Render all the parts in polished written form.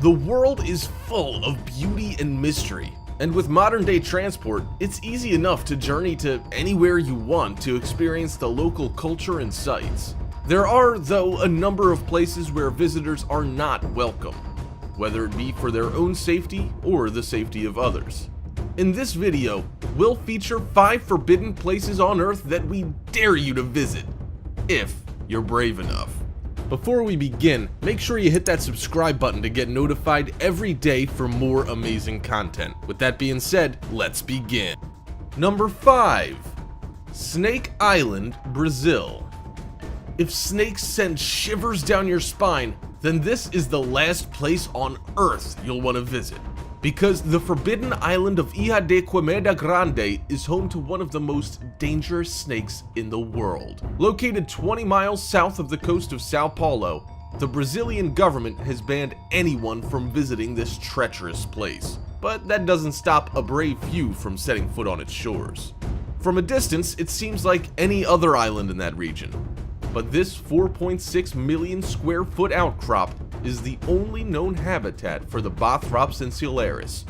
The world is full of beauty and mystery, and with modern-day transport, it's easy enough to journey to anywhere you want to experience the local culture and sights. There are, though, a number of places where visitors are not welcome, whether it be for their own safety or the safety of others. In this video, we'll feature 5 forbidden places on Earth that we dare you to visit, if you're brave enough. Before we begin, make sure you hit that subscribe button to get notified every day for more amazing content. With that being said, let's begin. Number 5. Snake Island, Brazil. If snakes send shivers down your spine, then this is the last place on Earth you'll want to visit. Because the forbidden island of Ilha de Queimada Grande is home to one of the most dangerous snakes in the world. Located 20 miles south of the coast of Sao Paulo, the Brazilian government has banned anyone from visiting this treacherous place. But that doesn't stop a brave few from setting foot on its shores. From a distance, it seems like any other island in that region. But this 4.6 million square foot outcrop is the only known habitat for the Bothrops insularis,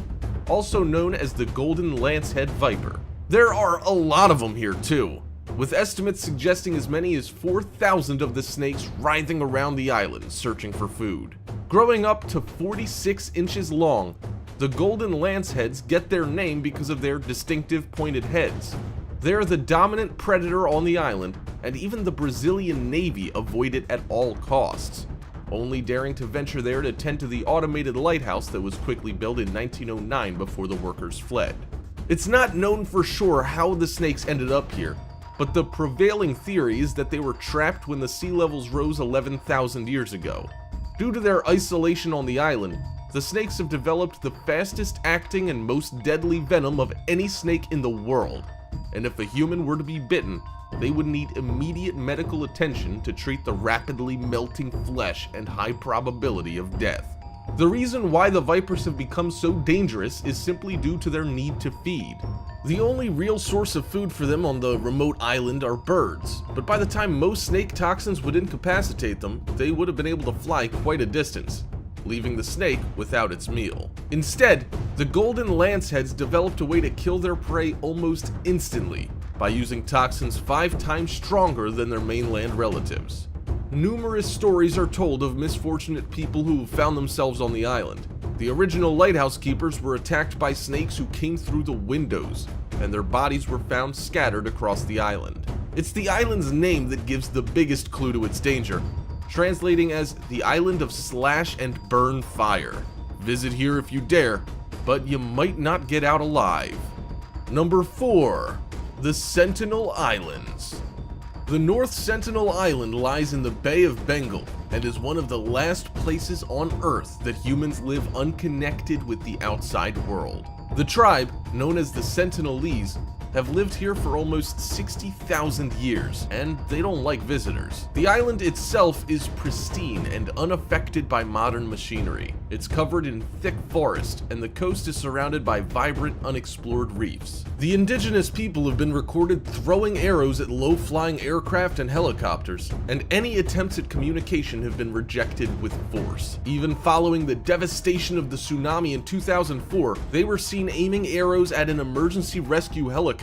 also known as the golden lancehead viper. There are a lot of them here too, with estimates suggesting as many as 4,000 of the snakes writhing around the island searching for food. Growing up to 46 inches long, the golden lanceheads get their name because of their distinctive pointed heads. They're the dominant predator on the island, and even the Brazilian Navy avoid it at all costs, only daring to venture there to tend to the automated lighthouse that was quickly built in 1909 before the workers fled. It's not known for sure how the snakes ended up here, but the prevailing theory is that they were trapped when the sea levels rose 11,000 years ago. Due to their isolation on the island, the snakes have developed the fastest acting and most deadly venom of any snake in the world, and if a human were to be bitten, they would need immediate medical attention to treat the rapidly melting flesh and high probability of death. The reason why the vipers have become so dangerous is simply due to their need to feed. The only real source of food for them on the remote island are birds, but by the time most snake toxins would incapacitate them, they would have been able to fly quite a distance, leaving the snake without its meal. Instead, the golden lanceheads developed a way to kill their prey almost instantly, by using toxins 5 times stronger than their mainland relatives. Numerous stories are told of misfortunate people who found themselves on the island. The original lighthouse keepers were attacked by snakes who came through the windows, and their bodies were found scattered across the island. It's the island's name that gives the biggest clue to its danger, translating as the Island of Slash and Burn Fire. Visit here if you dare, but you might not get out alive. Number 4. The Sentinel Islands. The North Sentinel Island lies in the Bay of Bengal and is one of the last places on Earth that humans live unconnected with the outside world. The tribe, known as the Sentinelese, have lived here for almost 60,000 years, and they don't like visitors. The island itself is pristine and unaffected by modern machinery. It's covered in thick forest, and the coast is surrounded by vibrant, unexplored reefs. The indigenous people have been recorded throwing arrows at low-flying aircraft and helicopters, and any attempts at communication have been rejected with force. Even following the devastation of the tsunami in 2004, they were seen aiming arrows at an emergency rescue helicopter,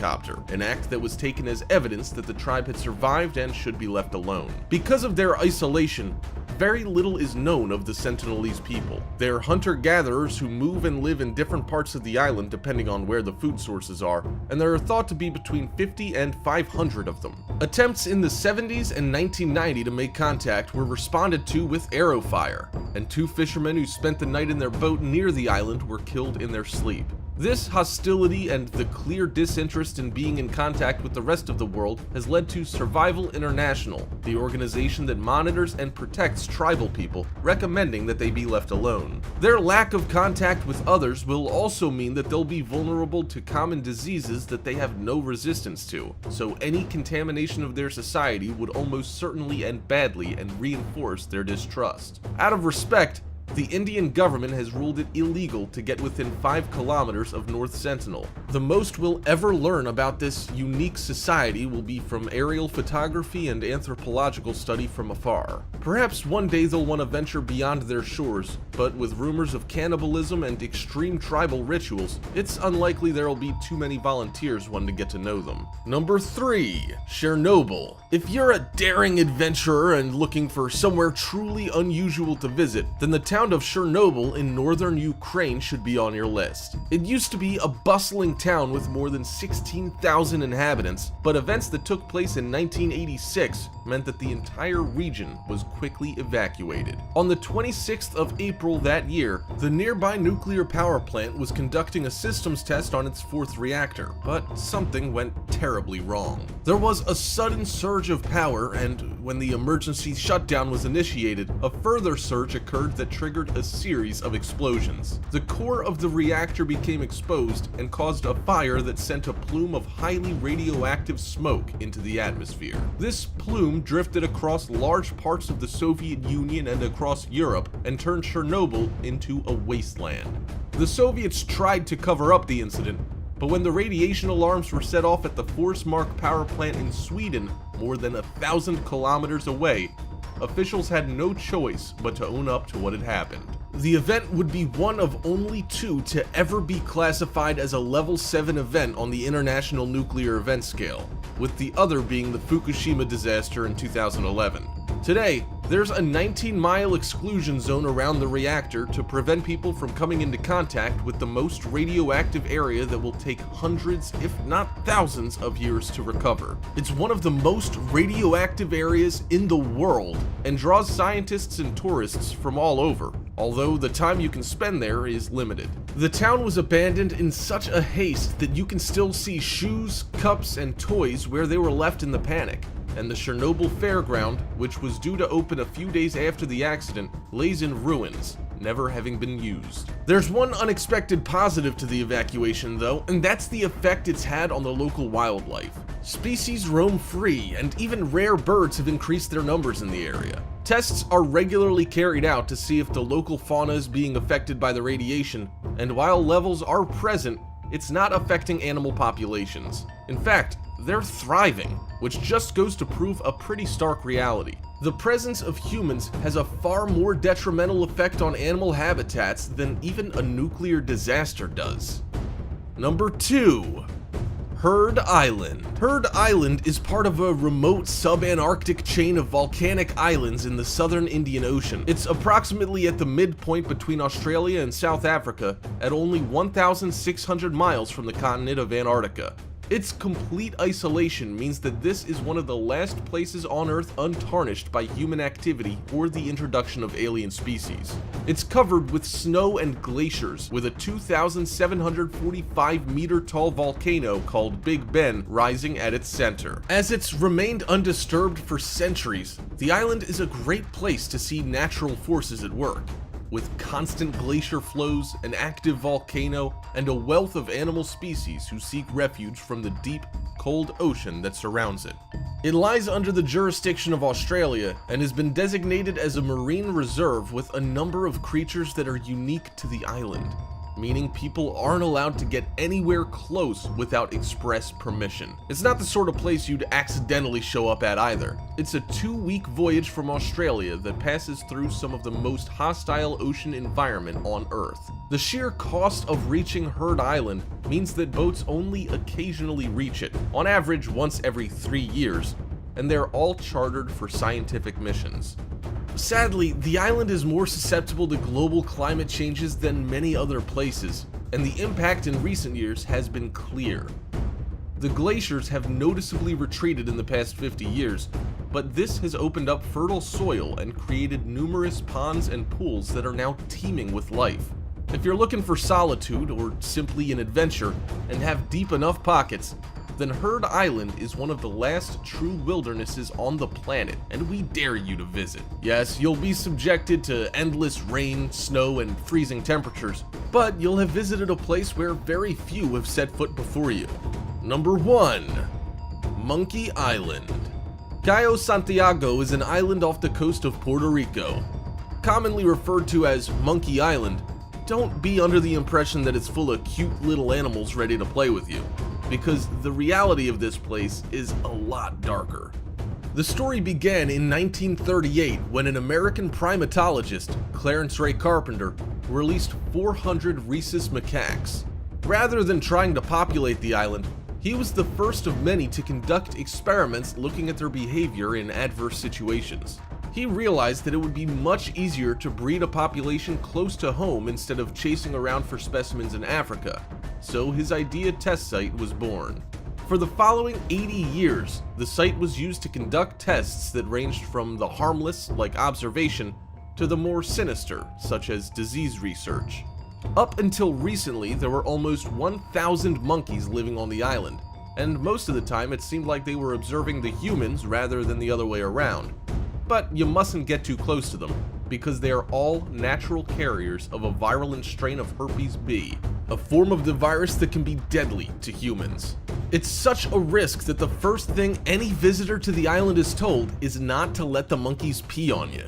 an act that was taken as evidence that the tribe had survived and should be left alone. Because of their isolation, very little is known of the Sentinelese people. They're hunter-gatherers who move and live in different parts of the island depending on where the food sources are, and there are thought to be between 50 and 500 of them. Attempts in the 70s and 1990 to make contact were responded to with arrow fire, and 2 fishermen who spent the night in their boat near the island were killed in their sleep. This hostility and the clear disinterest in being in contact with the rest of the world has led to Survival International, the organization that monitors and protects tribal people, recommending that they be left alone. Their lack of contact with others will also mean that they'll be vulnerable to common diseases that they have no resistance to, so any contamination of their society would almost certainly end badly and reinforce their distrust. Out of respect, The Indian government has ruled it illegal to get within 5 kilometers of North Sentinel. The most we'll ever learn about this unique society will be from aerial photography and anthropological study from afar. Perhaps one day they'll want to venture beyond their shores, but with rumors of cannibalism and extreme tribal rituals, it's unlikely there'll be too many volunteers wanting to get to know them. Number 3. Chernobyl. If you're a daring adventurer and looking for somewhere truly unusual to visit, then the town of Chernobyl in northern Ukraine should be on your list. It used to be a bustling town with more than 16,000 inhabitants, but events that took place in 1986 meant that the entire region was quickly evacuated. On the 26th of April that year, the nearby nuclear power plant was conducting a systems test on its 4th reactor, but something went terribly wrong. There was a sudden surge of power, and when the emergency shutdown was initiated, a further surge occurred that triggered a series of explosions. The core of the reactor became exposed and caused a fire that sent a plume of highly radioactive smoke into the atmosphere. This plume drifted across large parts of the Soviet Union and across Europe and turned Chernobyl into a wasteland. The Soviets tried to cover up the incident, but when the radiation alarms were set off at the Forsmark power plant in Sweden, more than 1,000 kilometers away, officials had no choice but to own up to what had happened. The event would be one of only 2 to ever be classified as a Level 7 event on the International Nuclear Event Scale, with the other being the Fukushima disaster in 2011. Today, there's a 19-mile exclusion zone around the reactor to prevent people from coming into contact with the most radioactive area that will take hundreds, if not thousands, of years to recover. It's one of the most radioactive areas in the world and draws scientists and tourists from all over, although the time you can spend there is limited. The town was abandoned in such a haste that you can still see shoes, cups, and toys where they were left in the panic. And the Chernobyl fairground, which was due to open a few days after the accident, lays in ruins, never having been used. There's one unexpected positive to the evacuation though, and that's the effect it's had on the local wildlife. Species roam free, and even rare birds have increased their numbers in the area. Tests are regularly carried out to see if the local fauna is being affected by the radiation, and while levels are present, it's not affecting animal populations. In fact, they're thriving, which just goes to prove a pretty stark reality. The presence of humans has a far more detrimental effect on animal habitats than even a nuclear disaster does. Number 2. Heard Island. Heard Island is part of a remote subantarctic chain of volcanic islands in the southern Indian Ocean. It's approximately at the midpoint between Australia and South Africa, at only 1,600 miles from the continent of Antarctica. Its complete isolation means that this is one of the last places on Earth untarnished by human activity or the introduction of alien species. It's covered with snow and glaciers, with a 2,745-meter tall volcano called Big Ben rising at its center. As it's remained undisturbed for centuries, the island is a great place to see natural forces at work. With constant glacier flows, an active volcano, and a wealth of animal species who seek refuge from the deep, cold ocean that surrounds it. It lies under the jurisdiction of Australia and has been designated as a marine reserve with a number of creatures that are unique to the island, meaning people aren't allowed to get anywhere close without express permission. It's not the sort of place you'd accidentally show up at either. It's a 2-week voyage from Australia that passes through some of the most hostile ocean environment on Earth. The sheer cost of reaching Heard Island means that boats only occasionally reach it, on average once every 3 years, and they're all chartered for scientific missions. Sadly, the island is more susceptible to global climate changes than many other places, and the impact in recent years has been clear. The glaciers have noticeably retreated in the past 50 years, but this has opened up fertile soil and created numerous ponds and pools that are now teeming with life. If you're looking for solitude or simply an adventure and have deep enough pockets, then Heard Island is one of the last true wildernesses on the planet, and we dare you to visit. Yes, you'll be subjected to endless rain, snow, and freezing temperatures, but you'll have visited a place where very few have set foot before you. Number 1. Monkey Island. Cayo Santiago is an island off the coast of Puerto Rico. Commonly referred to as Monkey Island, don't be under the impression that it's full of cute little animals ready to play with you, because the reality of this place is a lot darker. The story began in 1938 when an American primatologist, Clarence Ray Carpenter, released 400 rhesus macaques. Rather than trying to populate the island, he was the first of many to conduct experiments looking at their behavior in adverse situations. He realized that it would be much easier to breed a population close to home instead of chasing around for specimens in Africa, so his idea test site was born. For the following 80 years, the site was used to conduct tests that ranged from the harmless, like observation, to the more sinister, such as disease research. Up until recently, there were almost 1,000 monkeys living on the island, and most of the time it seemed like they were observing the humans rather than the other way around. But you mustn't get too close to them, because they are all natural carriers of a virulent strain of herpes B, a form of the virus that can be deadly to humans. It's such a risk that the first thing any visitor to the island is told is not to let the monkeys pee on you.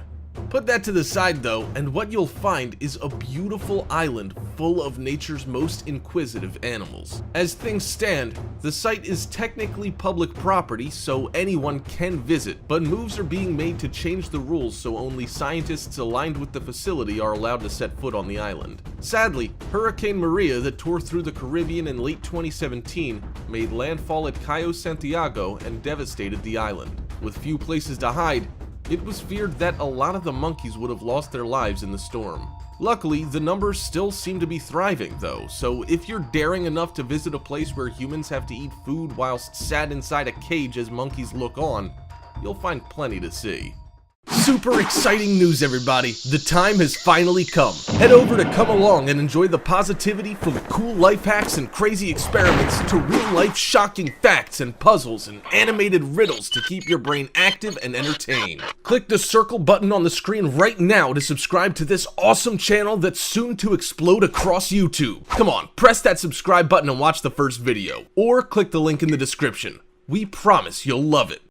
Put that to the side though, and what you'll find is a beautiful island full of nature's most inquisitive animals. As things stand, the site is technically public property, so anyone can visit, but moves are being made to change the rules so only scientists aligned with the facility are allowed to set foot on the island. Sadly, Hurricane Maria that tore through the Caribbean in late 2017 made landfall at Cayo Santiago and devastated the island. With few places to hide, it was feared that a lot of the monkeys would have lost their lives in the storm. Luckily, the numbers still seem to be thriving though, so if you're daring enough to visit a place where humans have to eat food whilst sat inside a cage as monkeys look on, you'll find plenty to see. Super exciting news, everybody! The time has finally come. Head over to Come Along and enjoy the positivity from cool life hacks and crazy experiments to real-life shocking facts and puzzles and animated riddles to keep your brain active and entertained. Click the circle button on the screen right now to subscribe to this awesome channel that's soon to explode across YouTube. Come on, press that subscribe button and watch the first video, or click the link in the description. We promise you'll love it.